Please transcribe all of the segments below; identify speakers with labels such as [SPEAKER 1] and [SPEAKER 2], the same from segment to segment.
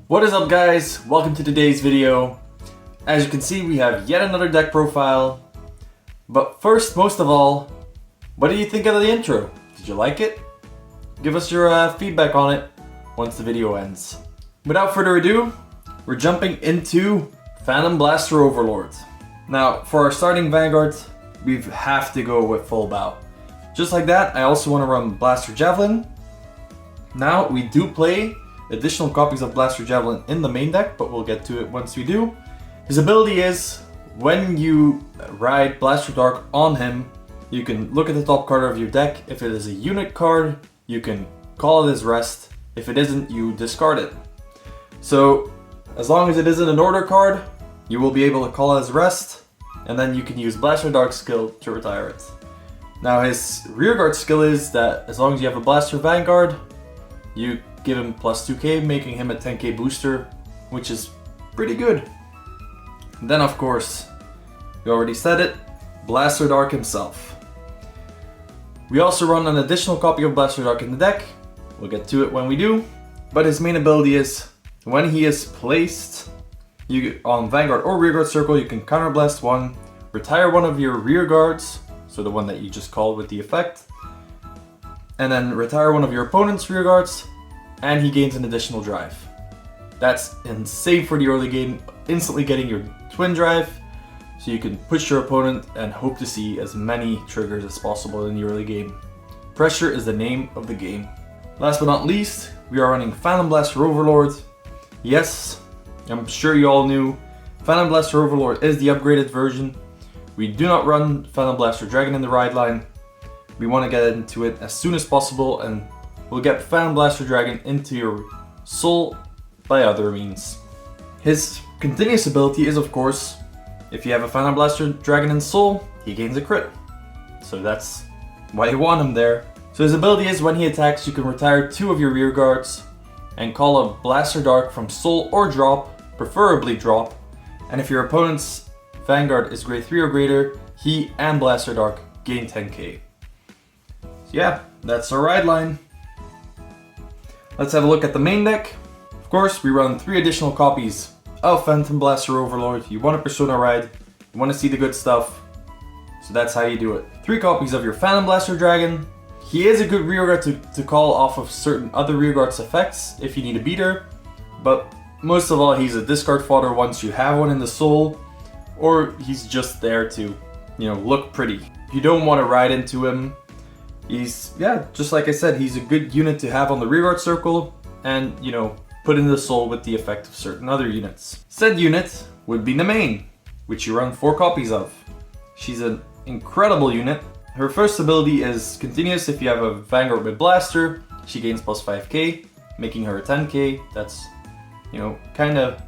[SPEAKER 1] What is up, guys? Welcome to today's video. As you can see, we have yet another deck profile. But first, most of all, what do you think of the intro? Did you like it? Give us your feedback on it once the video ends. Without further ado, we're jumping into Phantom Blaster Overlord. Now, for our starting Vanguard, we have to go with full bow. Just like that, I also want to run Blaster Javelin. Now, we do play additional copies of Blaster Javelin in the main deck, but we'll get to it once we do. His ability is, when you ride Blaster Dark on him, you can look at the top card of your deck. If it is a unit card, you can call it as rest. If it isn't, you discard it. So, as long as it isn't an order card, you will be able to call it as rest, and then you can use Blaster Dark skill to retire it. Now, his rearguard skill is that as long as you have a Blaster Vanguard, you give him plus 2k, making him a 10k booster, which is pretty good. And then, of course, we already said it, Blaster Dark himself. We also run an additional copy of Blaster Dark in the deck. We'll get to it when we do. But his main ability is, when he is placed on Vanguard or Rearguard Circle, you can counterblast one, retire one of your rear guards, so the one that you just called with the effect, and then retire one of your opponent's rear guards, and he gains an additional drive. That's insane for the early game, instantly getting your twin drive, so you can push your opponent and hope to see as many triggers as possible in the early game. Pressure is the name of the game. Last but not least, we are running Phantom Blaster Overlord. Yes, I'm sure you all knew, Phantom Blaster Overlord is the upgraded version. We do not run Phantom Blaster Dragon in the ride line. We want to get into it as soon as possible, and we'll get Phantom Blaster Dragon into your soul by other means. His continuous ability is, of course, if you have a Phantom Blaster Dragon in soul, he gains a crit. So that's why you want him there. So his ability is, when he attacks, you can retire 2 of your rear guards and call a Blaster Dark from soul or drop, preferably drop. And if your opponent's Vanguard is grade 3 or greater, he and Blaster Dark gain 10k. So yeah, that's our ride line. Let's have a look at the main deck. Of course, we run 3 additional copies of Phantom Blaster Overlord. You want a Persona ride, you want to see the good stuff, so that's how you do it. 3 copies of your Phantom Blaster Dragon. He is a good rearguard to call off of certain other rearguard's effects if you need a beater, but most of all, he's a discard fodder once you have one in the soul, or he's just there to, look pretty. If you don't want to ride into him, he's, just like I said, he's a good unit to have on the rearguard circle and, put in the soul with the effect of certain other units. Said unit would be the main, which you run 4 copies of. She's an incredible unit. Her first ability is continuous. If you have a Vanguard with Blaster, she gains plus 5k, making her a 10k. That's, kind of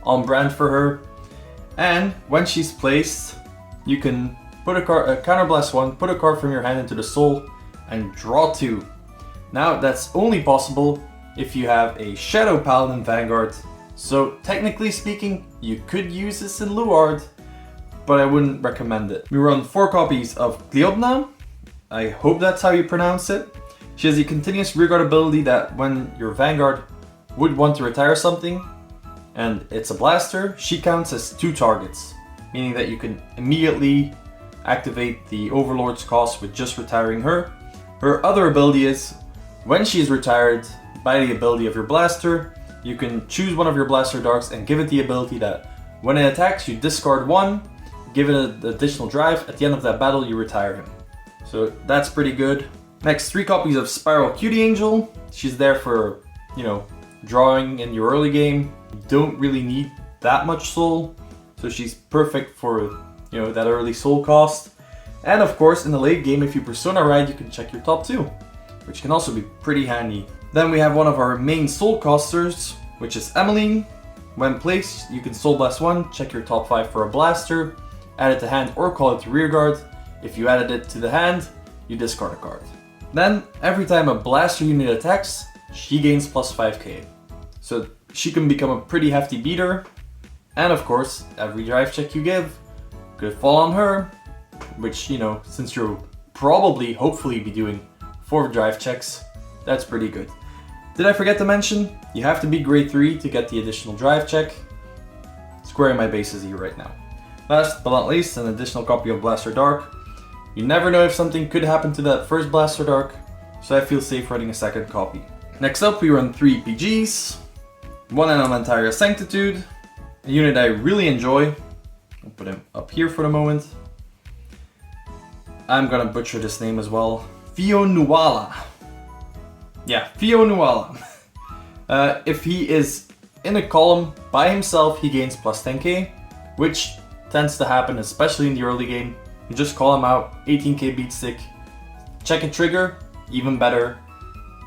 [SPEAKER 1] on brand for her. And when she's placed, you can put a counterblast 1, put a card from your hand into the soul, and draw 2. Now, that's only possible if you have a Shadow Paladin Vanguard. So, technically speaking, you could use this in Luard, but I wouldn't recommend it. We run 4 copies of Cleobna. I hope that's how you pronounce it. She has a continuous rearguard ability that when your Vanguard would want to retire something, and it's a blaster, she counts as 2 targets, meaning that you can immediately activate the Overlord's cost with just retiring her. Her other ability is, when she is retired by the ability of your blaster, you can choose one of your Blaster Darks and give it the ability that when it attacks, you discard 1, give it an additional drive. At the end of that battle, you retire him. So that's pretty good. Next, 3 copies of Spiral Cutie Angel. She's there for, drawing in your early game. You don't really need that much soul, so she's perfect for, that early soul cost. And of course, in the late game, if you Persona ride, you can check your top 2, which can also be pretty handy. Then we have one of our main soul costers, which is Emmeline. When placed, you can Soul Blast 1, check your top 5 for a blaster, add it to hand or call it to rearguard. If you added it to the hand, you discard a card. Then, every time a blaster unit attacks, she gains plus 5k. So she can become a pretty hefty beater. And of course, every drive check you give could fall on her, which, since you'll hopefully be doing 4 drive checks, that's pretty good. Did I forget to mention? You have to be grade 3 to get the additional drive check. Squaring my bases here right now. Last but not least, an additional copy of Blaster Dark. You never know if something could happen to that first Blaster Dark, so I feel safe running a second copy. Next up, we run 3 PGs, 1 Elementaria Sanctitude, a unit I really enjoy. I'll put him up here for the moment. I'm gonna butcher this name as well. Fionuala. Yeah, Fionuala. If he is in a column by himself, he gains plus 10k, which tends to happen, especially in the early game. You just call him out, 18k beat stick, check and trigger, even better.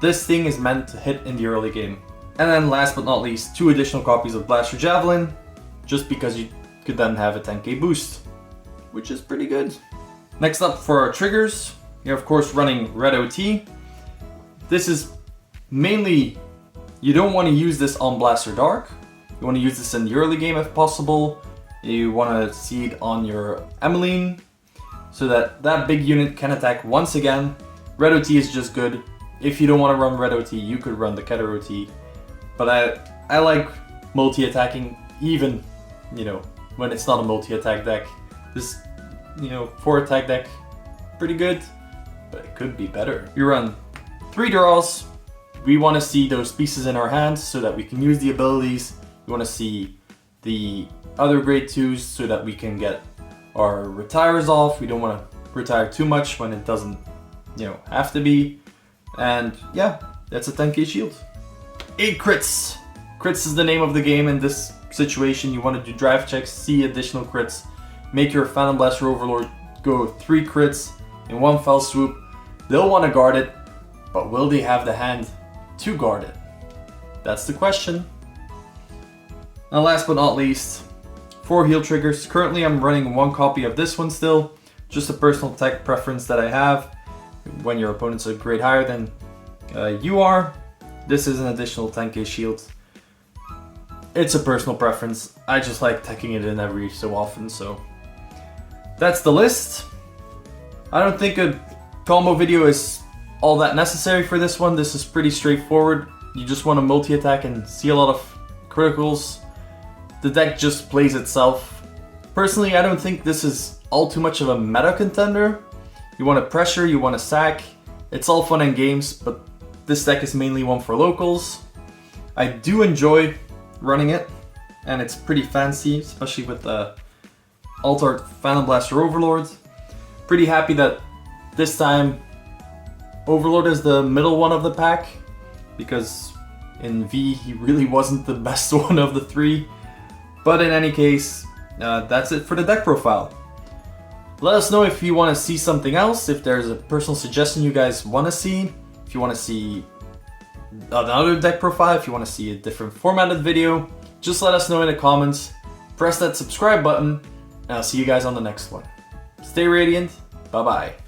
[SPEAKER 1] This thing is meant to hit in the early game. And then last but not least, 2 additional copies of Blaster Javelin, just because you could then have a 10k boost, which is pretty good. Next up for our triggers, you're of course running Red OT. This is mainly, you don't want to use this on Blaster Dark. You want to use this in the early game if possible. You want to see it on your Emmeline, so that that big unit can attack once again. Red OT is just good. If you don't want to run Red OT, you could run the Keter OT. But I like multi-attacking, even, you know, when it's not a multi-attack deck. This, you know, 4-attack deck, pretty good, but it could be better. You run 3 draws. We want to see those pieces in our hands so that we can use the abilities. We want to see the other grade 2s so that we can get our retires off. We don't want to retire too much when it doesn't, you know, have to be. And yeah, that's a 10k shield. 8 crits. Crits is the name of the game in this situation. You want to do drive checks, see additional crits, make your Phantom Blaster Overlord go 3 crits in one fell swoop. They'll want to guard it, but will they have the hand to guard it? That's the question. And last but not least, 4 heal triggers. Currently I'm running 1 copy of this one still, just a personal tech preference that I have. When your opponent's a grade higher than you are, this is an additional 10k shield. It's a personal preference. I just like teching it in every so often, so that's the list. I don't think a combo video is all that necessary for this one. This is pretty straightforward. You just want to multi-attack and see a lot of criticals. The deck just plays itself. Personally, I don't think this is all too much of a meta contender. You want to pressure, you want to sack. It's all fun and games, but this deck is mainly one for locals. I do enjoy running it, and it's pretty fancy, especially with the Alt-Art Phantom Blaster Overlord. Pretty happy that this time Overlord is the middle one of the pack, because in V he really wasn't the best one of the 3. But in any case, that's it for the deck profile. Let us know if you want to see something else, if there's a personal suggestion you guys want to see, if you want to see another deck profile, if you want to see a different formatted video, just let us know in the comments. Press that subscribe button, and I'll see you guys on the next one. Stay radiant, bye bye.